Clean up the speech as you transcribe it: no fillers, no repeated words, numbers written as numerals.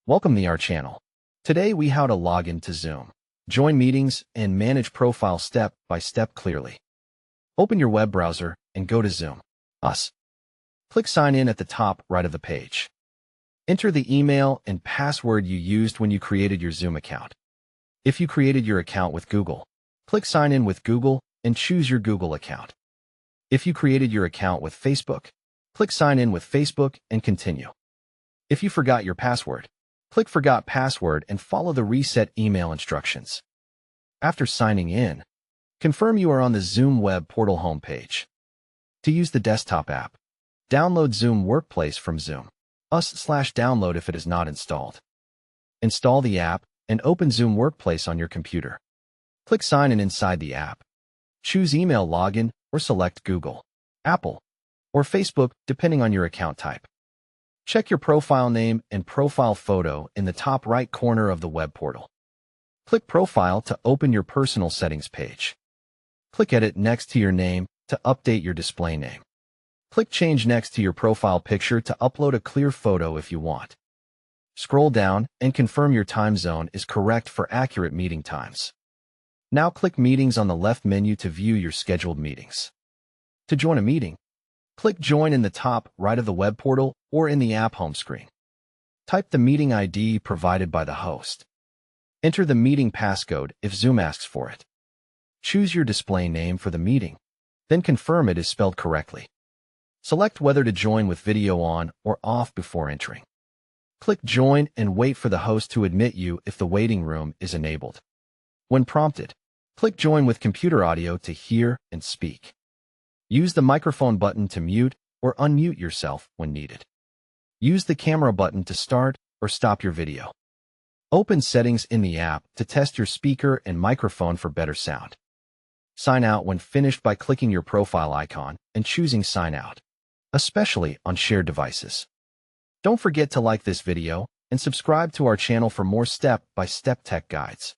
Welcome to our channel. Today we how to log into Zoom, join meetings, and manage profile step by step clearly. Open your web browser and go to Zoom. Click Sign In at the top right of the page. Enter the email and password you used when you created your Zoom account. If you created your account with Google, click Sign In with Google and choose your Google account. If you created your account with Facebook, click Sign In with Facebook and continue. If you forgot your password, click Forgot Password and follow the reset email instructions. After signing in, confirm you are on the Zoom web portal homepage. To use the desktop app, download Zoom Workplace from Zoom. /download if it is not installed. Install the app and open Zoom Workplace on your computer. Click Sign In inside the app. Choose email login or select Google, Apple, or Facebook depending on your account type. Check your profile name and profile photo in the top right corner of the web portal. Click Profile to open your personal settings page. Click Edit next to your name to update your display name. Click Change next to your profile picture to upload a clear photo if you want. Scroll down and confirm your time zone is correct for accurate meeting times. Now click Meetings on the left menu to view your scheduled meetings. To join a meeting, click Join in the top right of the web portal or in the app home screen. Type the meeting ID provided by the host. Enter the meeting passcode if Zoom asks for it. Choose your display name for the meeting, then confirm it is spelled correctly. Select whether to join with video on or off before entering. Click Join and wait for the host to admit you if the waiting room is enabled. When prompted, click Join with computer audio to hear and speak. Use the microphone button to mute or unmute yourself when needed. Use the camera button to start or stop your video. Open Settings in the app to test your speaker and microphone for better sound. Sign out when finished by clicking your profile icon and choosing Sign Out, especially on shared devices. Don't forget to like this video and subscribe to our channel for more step-by-step tech guides.